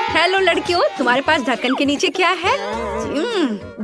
Hello लड़कियों, तुम्हारे पास ढक्कन के नीचे क्या है?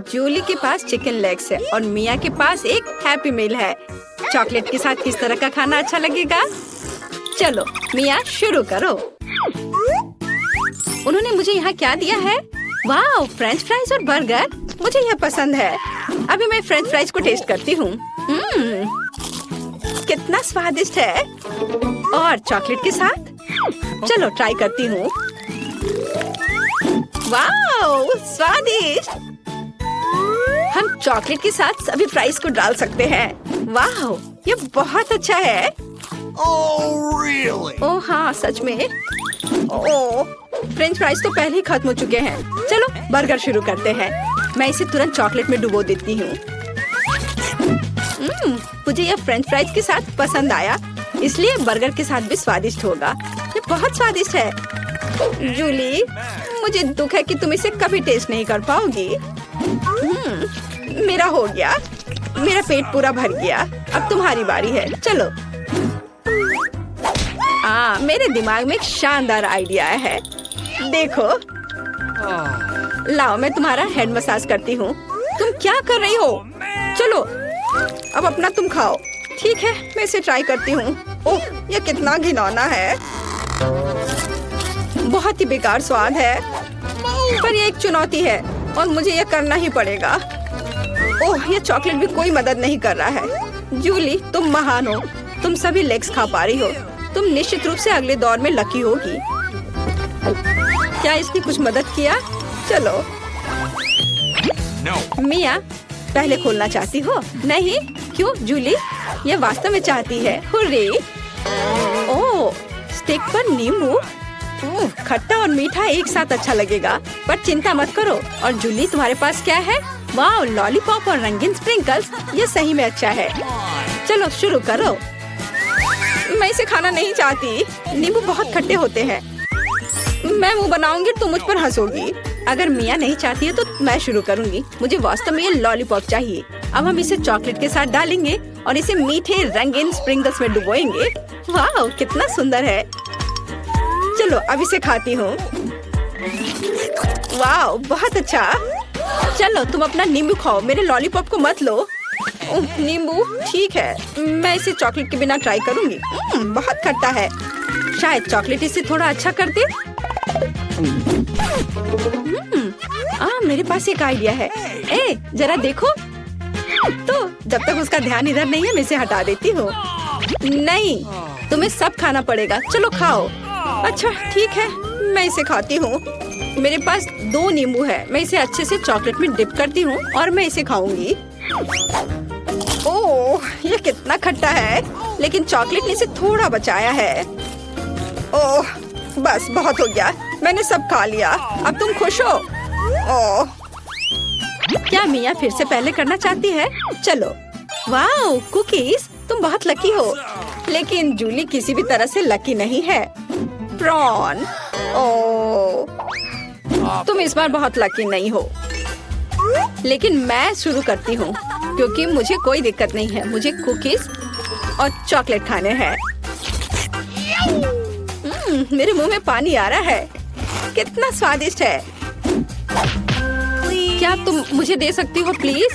जूली के पास चिकन लेग्स है और मिया के पास एक हैप्पी मील है। चॉकलेट के साथ किस तरह का खाना अच्छा लगेगा? चलो मिया शुरू करो। उन्होंने मुझे यहाँ क्या दिया है? वाह, फ्रेंच फ्राइज और बर्गर। मुझे यह पसंद है। अभी मैं फ्रेंच फ्राइज को टेस्ट करती हूँ। कितना स्वादिष्ट है। और चॉकलेट के साथ चलो ट्राई करती हूँ। वाह, स्वादिष्ट। हम चॉकलेट के साथ सभी फ्राइज को डाल सकते हैं। वाह, ये बहुत अच्छा है। ओह हाँ, सच में। ओह, फ्रेंच फ्राइज तो पहले ही खत्म हो चुके हैं। चलो बर्गर शुरू करते हैं। मैं इसे तुरंत चॉकलेट में डुबो देती हूँ। मुझे यह फ्रेंच फ्राइज के साथ पसंद आया, इसलिए बर्गर के साथ भी स्वादिष्ट होगा। ये बहुत स्वादिष्ट है। जूली, मुझे दुख है कि तुम इसे कभी टेस्ट नहीं कर पाओगी। मेरा हो गया। मेरा पेट पूरा भर गया। अब तुम्हारी बारी है। चलो। मेरे दिमाग में एक शानदार आइडिया है। देखो, लाओ मैं तुम्हारा हेड मसाज करती हूँ। तुम क्या कर रही हो? चलो अब अपना तुम खाओ। ठीक है, मैं इसे ट्राई करती हूँ। ओह, यह कितना घिनौना है। बहुत ही बेकार स्वाद है, पर यह एक चुनौती है और मुझे यह करना ही पड़ेगा। ओह, यह चॉकलेट भी कोई मदद नहीं कर रहा है। जूली, तुम महान हो। तुम सभी लेग्स खा पा रही हो। तुम निश्चित रूप से अगले दौर में लकी होगी। क्या इसने कुछ मदद किया? चलो। मिया, पहले खोलना चाहती हो? नहीं? क्यों जूली? यह वास्तव में चाहती है। हुर्रे! ओह, स्टिक पर नींबू। खट्टा और मीठा एक साथ अच्छा लगेगा, पर चिंता मत करो। और जूली, तुम्हारे पास क्या है? वाह, लॉलीपॉप और रंगीन स्प्रिंकल्स। ये सही में अच्छा है। चलो शुरू करो। मैं इसे खाना नहीं चाहती। नींबू बहुत खट्टे होते हैं। मैं मुंह बनाऊंगी, तुम मुझ पर हंसोगी। अगर मिया नहीं चाहती है तो मैं शुरू करूंगी। मुझे वास्तव में ये लॉलीपॉप चाहिए। अब हम इसे चॉकलेट के साथ डालेंगे और इसे मीठे रंगीन स्प्रिंकल्स में डुबोएंगे। वाह, कितना सुंदर है। चलो अब इसे खाती हूँ। वाह, बहुत अच्छा। चलो तुम अपना नींबू खाओ, मेरे लॉलीपॉप को मत लो। नींबू ठीक है, मैं इसे चॉकलेट के बिना ट्राई करूंगी। बहुत खट्टा है। शायद चॉकलेट इसे थोड़ा अच्छा कर दे। मेरे पास एक आइडिया है। जरा देखो। तो जब तक उसका ध्यान इधर नहीं है, मैं इसे हटा देती हूँ। नहीं, तुम्हें सब खाना पड़ेगा। चलो खाओ। अच्छा ठीक है, मैं इसे खाती हूँ। मेरे पास 2 नींबू है। मैं इसे अच्छे से चॉकलेट में डिप करती हूँ और मैं इसे खाऊंगी। ओह, ये कितना खट्टा है, लेकिन चॉकलेट ने इसे थोड़ा बचाया है। ओह, बस बहुत हो गया। मैंने सब खा लिया। अब तुम खुश हो? ओह, क्या मिया फिर से पहले करना चाहती है? चलो। वाह, कुकीज, तुम बहुत लकी हो। लेकिन जूली किसी भी तरह से लकी नहीं है। प्रॉन। ओह, तुम इस बार बहुत लकी नहीं हो। लेकिन मैं शुरू करती हूँ क्योंकि मुझे कोई दिक्कत नहीं है। मुझे कुकीज और चॉकलेट खाने हैं। मेरे मुंह में पानी आ रहा है। कितना स्वादिष्ट है। क्या तुम मुझे दे सकती हो प्लीज?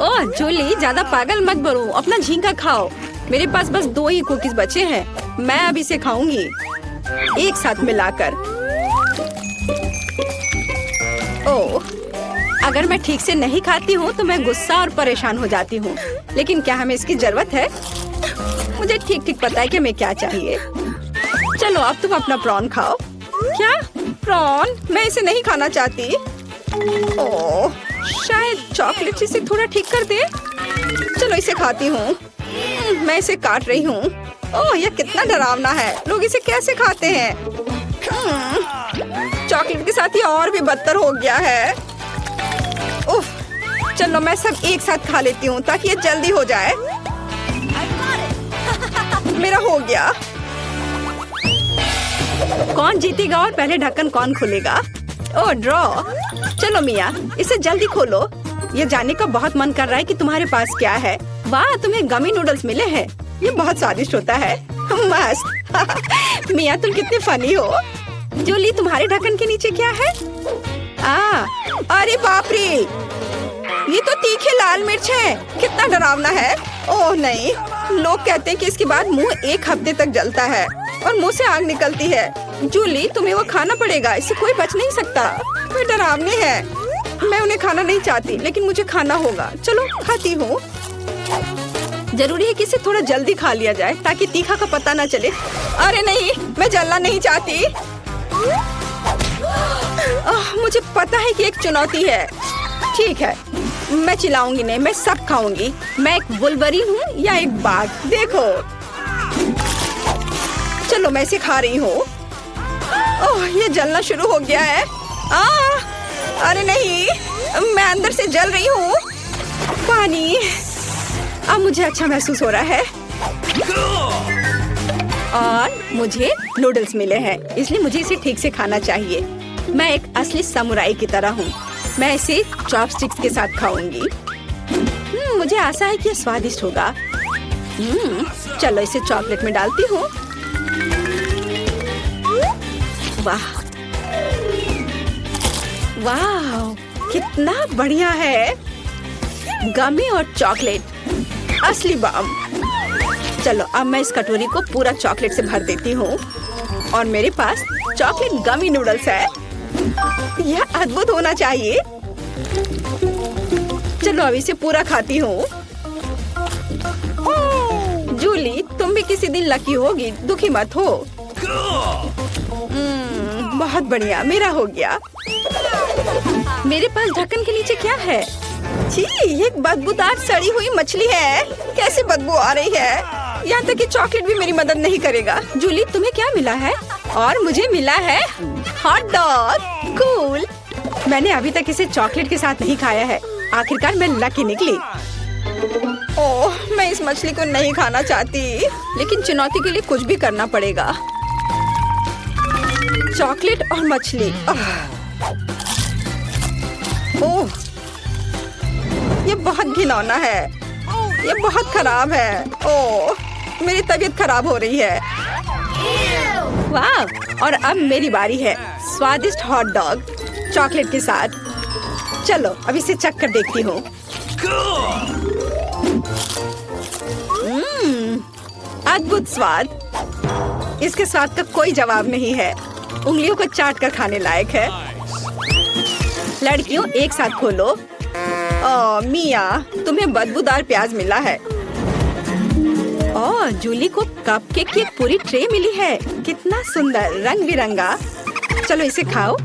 ओह जूली, ज्यादा पागल मत बनो। अपना झींगा खाओ। मेरे पास बस 2 ही कुकीज बचे हैं। मैं अब इसे खाऊंगी एक साथ मिलाकर। ओह, अगर मैं ठीक से नहीं खाती हूँ तो मैं गुस्सा और परेशान हो जाती हूँ। लेकिन क्या हमें इसकी जरूरत है? मुझे ठीक ठीक पता है कि हमें क्या चाहिए। चलो अब तुम अपना प्रॉन खाओ। क्या प्रॉन? मैं इसे नहीं खाना चाहती। ओह, शायद चॉकलेट इसे थोड़ा ठीक कर दे। चलो इसे खाती हूँ। मैं इसे काट रही हूँ। ओह, यह कितना डरावना है। लोग इसे कैसे खाते हैं? चॉकलेट के साथ ये और भी बदतर हो गया है। उफ, चलो मैं सब एक साथ खा लेती हूँ ताकि ये जल्दी हो जाए। मेरा हो गया। कौन जीतेगा और पहले ढक्कन कौन खोलेगा? ओह, ड्रॉ। चलो मिया, इसे जल्दी खोलो। ये जानने का बहुत मन कर रहा है कि तुम्हारे पास क्या है। वाह, तुम्हें गमी नूडल्स मिले हैं। ये बहुत स्वादिष्ट होता है। मस्त। मिया, तुम कितनी फनी हो। जूली, तुम्हारे ढक्कन के नीचे क्या है? अरे बाप रे, ये तो तीखे लाल मिर्च है। कितना डरावना है। ओह नहीं, लोग कहते हैं कि इसके बाद मुंह 1 हफ्ते तक जलता है और मुंह से आग निकलती है। जूली, तुम्हें वो खाना पड़ेगा, इससे कोई बच नहीं सकता। वे डरावने हैं। मैं उन्हें खाना नहीं चाहती, लेकिन मुझे खाना होगा। चलो खाती हूँ। जरूरी है कि इसे थोड़ा जल्दी खा लिया जाए ताकि तीखा का पता ना चले। अरे नहीं, मैं जलना नहीं चाहती। मुझे पता है कि एक चुनौती है। ठीक है, मैं चिल्लाऊंगी नहीं, मैं सब खाऊंगी। मैं एक वुल्वरीन हूँ या एक बाघ, देखो। चलो मैं इसे खा रही हूँ। ओह, ये जलना शुरू हो गया है। अरे नहीं, मैं अंदर से जल रही हूँ। पानी। अब मुझे अच्छा महसूस हो रहा है और मुझे नूडल्स मिले हैं, इसलिए मुझे इसे ठीक से खाना चाहिए। मैं एक असली समुराई की तरह हूँ। मैं इसे चॉपस्टिक्स के साथ खाऊंगी। मुझे आशा है कि यह स्वादिष्ट होगा। चलो इसे चॉकलेट में डालती हूँ। वाह वाह, कितना बढ़िया है। गमी और चॉकलेट, असली बम। चलो अब मैं इस कटोरी को पूरा चॉकलेट से भर देती हूँ और मेरे पास चॉकलेट गमी नूडल्स है। यह अद्भुत होना चाहिए। चलो अब इसे पूरा खाती हूँ। जूली, तुम भी किसी दिन लकी होगी, दुखी मत हो। बहुत बढ़िया, मेरा हो गया। मेरे पास ढक्कन के नीचे क्या है? छी, एक बदबूदार सड़ी हुई मछली है। कैसे बदबू आ रही है। यहाँ तक कि चॉकलेट भी मेरी मदद नहीं करेगा। जूली, तुम्हें क्या मिला है? और मुझे मिला है हॉट डॉग। कूल। मैंने अभी तक इसे चॉकलेट के साथ नहीं खाया है। आखिरकार मैं लकी निकली। ओह, मैं इस मछली को नहीं खाना चाहती, लेकिन चुनौती के लिए कुछ भी करना पड़ेगा। चॉकलेट और मछली। ओह, ये बहुत घिनौना है। ये बहुत खराब है। ओह, मेरी तबीयत खराब हो रही है। वाह, और अब मेरी बारी है। स्वादिष्ट हॉट डॉग चॉकलेट के साथ। चलो अब इसे चख कर देखती हूँ। अद्भुत स्वाद। इसके स्वाद का कोई जवाब नहीं है। उंगलियों को चाट कर खाने लायक है। लड़कियों, एक साथ खोलो। ओह मिया, तुम्हें बदबूदार प्याज मिला है। ओह, जूली को कपकेक की एक पूरी ट्रे मिली है। कितना सुंदर, रंग बिरंगा। चलो इसे खाओ।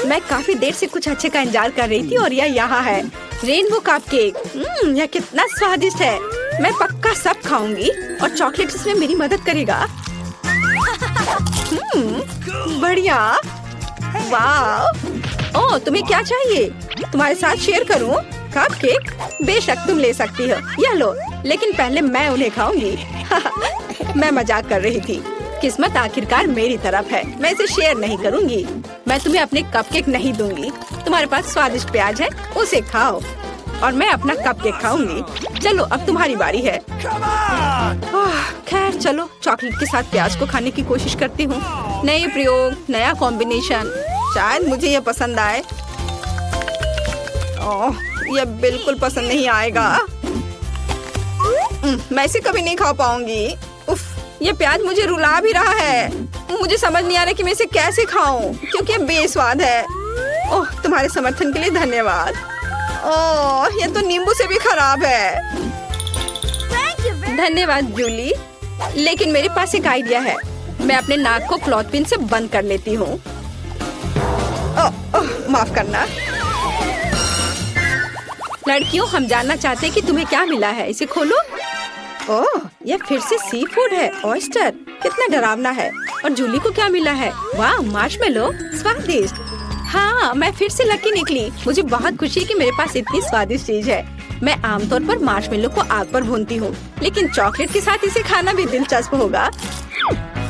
मैं काफी देर से कुछ अच्छे का इंतजार कर रही थी और यह यहाँ है, रेनबो कपकेक। यह कितना स्वादिष्ट है। मैं पक्का सब खाऊंगी और चॉकलेट इसमें मेरी मदद करेगा। बढ़िया। वाह। ओह, तुम्हें क्या चाहिए? तुम्हारे साथ शेयर करूं? कपकेक? बेशक तुम ले सकती हो। यह लो, लेकिन पहले मैं उन्हें खाऊंगी। मैं मजाक कर रही थी। किस्मत आखिरकार मेरी तरफ है। मैं इसे शेयर नहीं करूंगी। मैं तुम्हें अपने कपकेक नहीं दूंगी। तुम्हारे पास स्वादिष्ट प्याज है, उसे खाओ और मैं अपना कपकेक खाऊंगी। चलो अब तुम्हारी बारी है। खैर चलो, चॉकलेट के साथ प्याज को खाने की कोशिश करती हूँ। नए प्रयोग, नया कॉम्बिनेशन। शायद मुझे यह पसंद आए। ओह, यह बिल्कुल पसंद नहीं आएगा। मैं इसे कभी नहीं खा पाऊंगी। उफ, ये प्याज मुझे रुला भी रहा है। मुझे समझ नहीं आ रहा कि मैं इसे कैसे खाऊं, क्योंकि ये बेस्वाद है। ओह, तुम्हारे समर्थन के लिए धन्यवाद। ओह, ये तो नींबू से भी खराब है। धन्यवाद जूली, लेकिन मेरे पास एक आइडिया है। मैं अपने नाक को क्लॉथ पिन से बंद कर लेती हूँ। माफ करना। लड़कियों, हम जानना चाहते हैं कि तुम्हें क्या मिला है। इसे खोलो। ओह, यह फिर से सी फूड है। ऑयस्टर। कितना डरावना है। और जूली को क्या मिला है? वाह, मार्शमेलो। स्वादिष्ट। हाँ, मैं फिर से लकी निकली। मुझे बहुत खुशी है कि मेरे पास इतनी स्वादिष्ट चीज है। मैं आमतौर पर मार्शमेलो को आग पर भूनती हूँ, लेकिन चॉकलेट के साथ इसे खाना भी दिलचस्प होगा।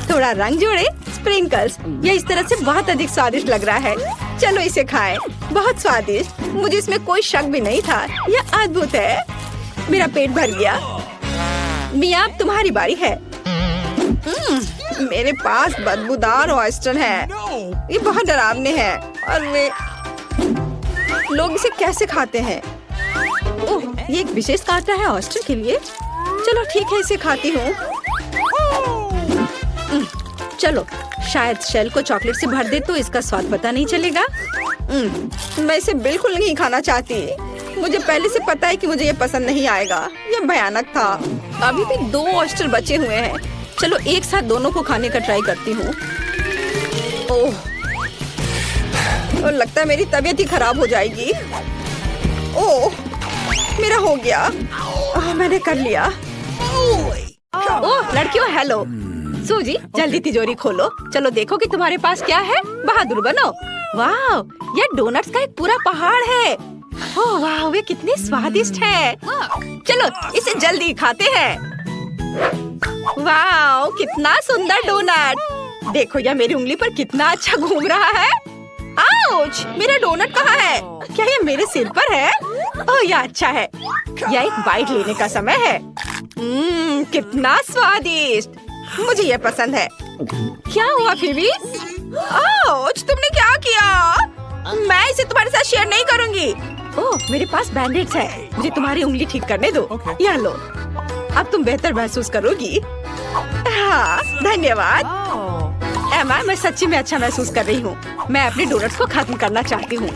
थोड़ा रंग जोड़े, स्प्रिंकल्स। यह इस तरह से बहुत अधिक स्वादिष्ट लग रहा है। चलो इसे खाएं। बहुत स्वादिष्ट। मुझे इसमें कोई शक भी नहीं था। यह अद्भुत है। मेरा पेट भर गया। मिया, अब तुम्हारी बारी है। मेरे पास बदबूदार ऑयस्टर है। ये बहुत डरावने हैं और वे लोग इसे कैसे खाते हैं? ओह, ये एक विशेष कांटा है ऑयस्टर के लिए। चलो ठीक है, इसे खाती हूँ। चलो, शायद शेल को चॉकलेट से भर दे तो इसका स्वाद पता नहीं चलेगा। मैं इसे बिल्कुल नहीं खाना चाहती। मुझे पहले से पता है कि मुझे ये पसंद नहीं आएगा। ये भयानक था। अभी भी 2 ऑयस्टर बचे हुए हैं। चलो एक साथ दोनों को खाने का ट्राई करती हूँ। ओह, और लगता है मेरी तबीयत ही खराब हो जाएगी। ओह, मेरा हो गया। मैंने कर लिया। ओह लड़कियों, हेलो। सूजी, जल्दी तिजोरी खोलो। चलो देखो कि तुम्हारे पास क्या है। बहादुर बनो। वाह, ये डोनट्स का एक पूरा पहाड़ है। ओह वाह, वे कितने स्वादिष्ट हैं। चलो इसे जल्दी खाते हैं। वाह, कितना सुंदर डोनट। देखो यह मेरी उंगली पर कितना अच्छा घूम रहा है। आउच, मेरा डोनट कहाँ है? क्या ये मेरे सिर पर है? ओह यह अच्छा है। यह एक बाइट लेने का समय है। कितना स्वादिष्ट। मुझे यह पसंद है। क्या हुआ फिबी? आउच, तुमने क्या किया? मैं इसे तुम्हारे साथ शेयर नहीं करूंगी। ओह, मेरे पास बैंडेड्स है। मुझे तुम्हारी उंगली ठीक करने दो। यह लो। अब तुम बेहतर महसूस करोगी। हाँ, धन्यवाद। एमा, मैं सच्ची में अच्छा महसूस कर रही हूँ। मैं अपने डोनट्स को खत्म करना चाहती हूँ।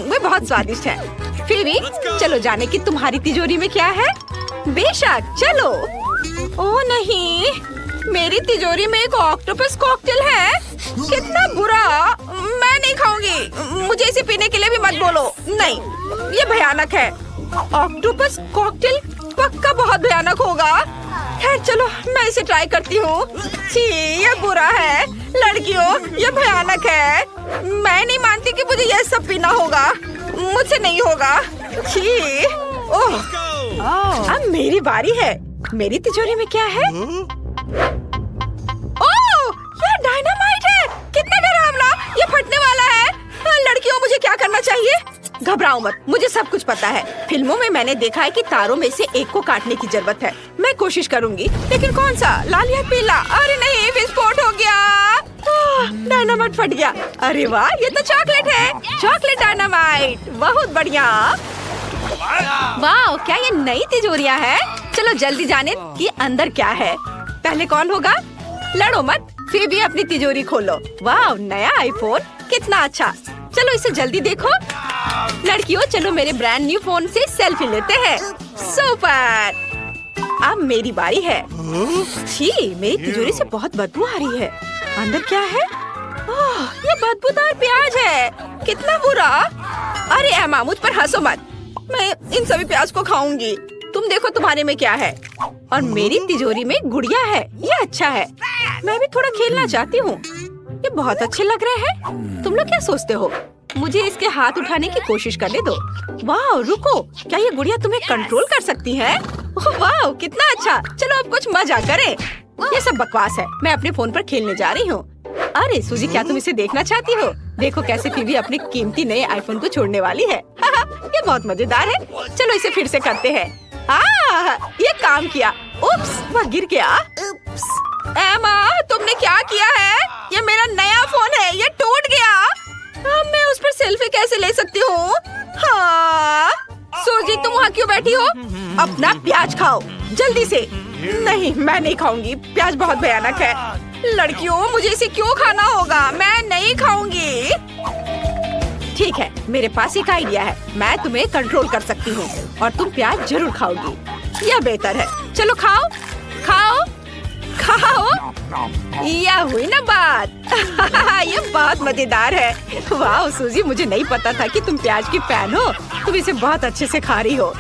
वे बहुत स्वादिष्ट हैं। फिबी, चलो जाने की तुम्हारी तिजोरी में क्या है? बेशक, चलो। ओह नहीं, मेरी तिजोरी में एक ऑक्टोपस कॉकटेल है। कितना बुरा। मैं नहीं खाऊंगी। मुझे इसे पीने के लिए भी मत बोलो। नहीं, ये भयानक है। ऑक्टोपस कॉकटेल पक्का बहुत भयानक होगा। खैर चलो, मैं इसे ट्राई करती हूँ। छी, ये बुरा है। लड़कियों, ये भयानक है। मैं नहीं मानती कि मुझे यह सब पीना होगा। मुझसे नहीं होगा। छी। ओह, अब मेरी बारी है। मेरी तिजोरी में क्या है? ओह, ये डायनामाइट है। कितना डरावना। ये फटने वाला है। लड़कियों, मुझे क्या करना चाहिए? घबराओ मत, मुझे सब कुछ पता है। फिल्मों में मैंने देखा है कि तारों में से एक को काटने की जरूरत है। मैं कोशिश करूंगी, लेकिन कौन सा, लाल या पीला? अरे नहीं, विस्फोट हो गया। डायनामाइट फट गया। अरे वाह, ये तो चॉकलेट है। चॉकलेट डायनामाइट, बहुत बढ़िया। वाह, क्या ये नई तिजोरियां है? चलो जल्दी जाने कि अंदर क्या है। पहले कौन होगा? लड़ो मत। फिर भी अपनी तिजोरी खोलो। वाह, नया आईफोन, कितना अच्छा। चलो इसे जल्दी देखो। लड़कियों, चलो मेरे ब्रांड न्यू फोन से सेल्फी लेते हैं। सुपर। अब मेरी बारी है। छी, मेरी तिजोरी से बहुत बदबू आ रही है। अंदर क्या है? ओह, ये बदबूदार प्याज है। कितना बुरा। अरे एमा, मुझ पर हंसो मत। मैं इन सभी प्याज को खाऊंगी। तुम देखो तुम्हारे में क्या है। और मेरी तिजोरी में गुड़िया है। ये अच्छा है। मैं भी थोड़ा खेलना चाहती हूँ। ये बहुत अच्छे लग रहे हैं। तुम लोग क्या सोचते हो? मुझे इसके हाथ उठाने की कोशिश करने दो। वाह, रुको, क्या ये गुड़िया तुम्हें कंट्रोल कर सकती है? वाह, कितना अच्छा। चलो अब कुछ मजा करें। ये सब बकवास है। मैं अपने फोन पर खेलने जा रही हूँ। अरे सूजी, क्या तुम इसे देखना चाहती हो? देखो कैसे फिबी अपने कीमती नए आईफोन को छोड़ने वाली है। ये बहुत मजेदार है। चलो इसे फिर से करते हैं। ये काम किया। उप्स, वह गिर गया। एमा, तुमने क्या किया है? ये मेरा नया फोन है। ये टूट गया। अब मैं उस पर सेल्फी कैसे ले सकती हूँ? हाँ, सूजी, तुम वहाँ क्यों बैठी हो? अपना प्याज खाओ जल्दी से। नहीं, मैं नहीं खाऊंगी। प्याज बहुत भयानक है। लड़कियों, मुझे इसे क्यों खाना होगा? मैं नहीं खाऊंगी। ठीक है, मेरे पास एक आइडिया है। मैं तुम्हें कंट्रोल कर सकती हूँ और तुम प्याज जरूर खाओगी। यह बेहतर है। चलो खाओ, खाओ, खाओ। यह हुई ना बात। ये बहुत मजेदार है। वाह सूजी, मुझे नहीं पता था कि तुम प्याज की फैन हो। तुम इसे बहुत अच्छे से खा रही हो।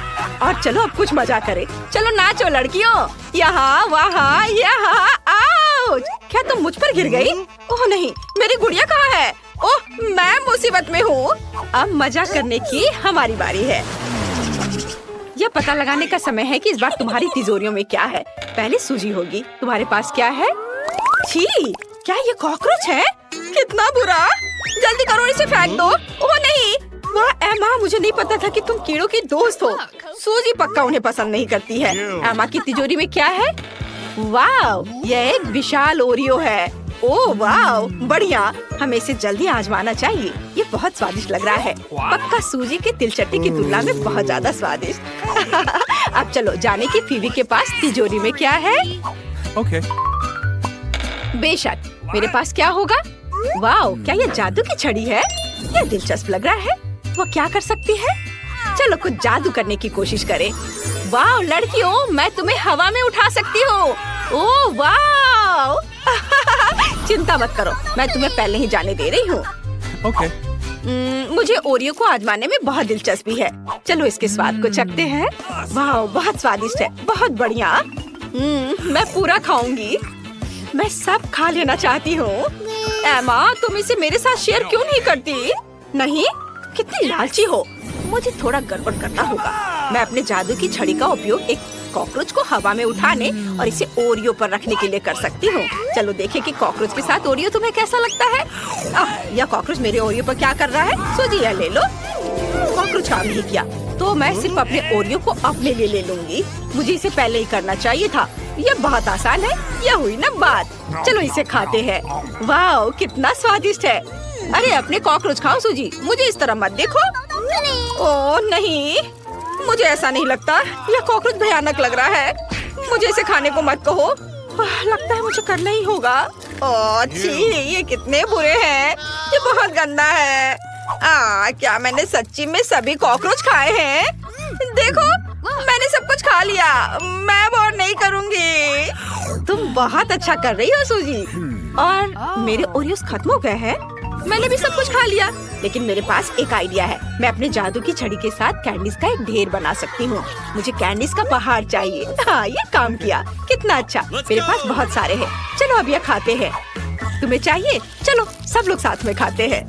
और चलो अब कुछ मजा करें। चलो नाचो लड़कियों। यहाँ वहाँ यहाँ। आउच! क्या तुम मुझ पर गिर गई? ओह नहीं, मेरी गुड़िया कहाँ है? ओह, मैं मुसीबत में हूँ। अब मजा करने की हमारी बारी है। यह पता लगाने का समय है कि इस बार तुम्हारी तिजोरियों में क्या है। पहले सूजी होगी। तुम्हारे पास क्या है? छी, क्या ये कॉकरोच है? कितना बुरा। जल्दी करो, इसे फेंक दो। ओह नहीं, वाह एमा, मुझे नहीं पता था कि तुम कीड़ों की दोस्त हो। सूजी पक्का उन्हें पसंद नहीं करती है। एमा की तिजोरी में क्या है? वाव, यह एक विशाल ओरियो है। ओह वाव, बढ़िया। हमें इसे जल्दी आजमाना चाहिए। ये बहुत स्वादिष्ट लग रहा है। पक्का सूजी के तिलचट्टी की तुलना में बहुत ज्यादा स्वादिष्ट। अब चलो जाने की फीवी के पास तिजोरी में क्या है। Okay. बेशक, मेरे पास क्या होगा? वाव, क्या ये जादू की छड़ी है? यह दिलचस्प लग रहा है। वो क्या कर सकती है? चलो कुछ जादू करने की कोशिश करें। वाव लड़कियों, मैं तुम्हें हवा में उठा सकती हूँ। ओह वाव। चिंता मत करो, मैं तुम्हें पहले ही जाने दे रही हूँ। Okay. मुझे ओरियो को आजमाने में बहुत दिलचस्पी है। चलो इसके स्वाद को चखते हैं। वाह, बहुत स्वादिष्ट है, बहुत बढ़िया। मैं पूरा खाऊंगी। मैं सब खा लेना चाहती हूँ। एमा, तुम इसे मेरे साथ शेयर क्यों नहीं करती? नहीं, कितनी लालची हो। मुझे थोड़ा गड़बड़ करना होगा। मैं अपने जादू की छड़ी का उपयोग एक कॉकरोच को हवा में उठाने और इसे ओरियो पर रखने के लिए कर सकती हूँ। चलो देखें कि कॉकरोच के साथ ओरियो तुम्हें कैसा लगता है। यह कॉकरोच मेरे ओरियो पर क्या कर रहा है? सूजी, यह ले लो। कॉकरोच काम नहीं किया, तो मैं सिर्फ अपने ओरियो को अपने लिए ले लूंगी। मुझे इसे पहले ही करना चाहिए था। यह बहुत आसान है। यह हुई ना बात। चलो इसे खाते हैं। वाह, कितना स्वादिष्ट है। अरे अपने कॉकरोच खाओ सूजी, मुझे इस तरह मत देखो। ओह नहीं, मुझे ऐसा नहीं लगता। यह कॉकरोच भयानक लग रहा है। मुझे इसे खाने को मत कहो। लगता है मुझे करना ही होगा। ओह छी, ये कितने बुरे हैं। ये बहुत गंदा है। क्या मैंने सच्ची में सभी कॉकरोच खाए हैं? देखो, मैंने सब कुछ खा लिया। मैं अब और नहीं करूँगी। तुम बहुत अच्छा कर रही हो सूजी। और मेरे ओरियोस खत्म हो गए हैं। मैंने भी सब कुछ खा लिया, लेकिन मेरे पास एक आइडिया है। मैं अपने जादू की छड़ी के साथ कैंडीज का एक ढेर बना सकती हूँ। मुझे कैंडीज का पहाड़ चाहिए। हाँ, ये काम किया। कितना अच्छा, मेरे पास बहुत सारे हैं। चलो अब ये खाते हैं। तुम्हें चाहिए? चलो सब लोग साथ में खाते हैं।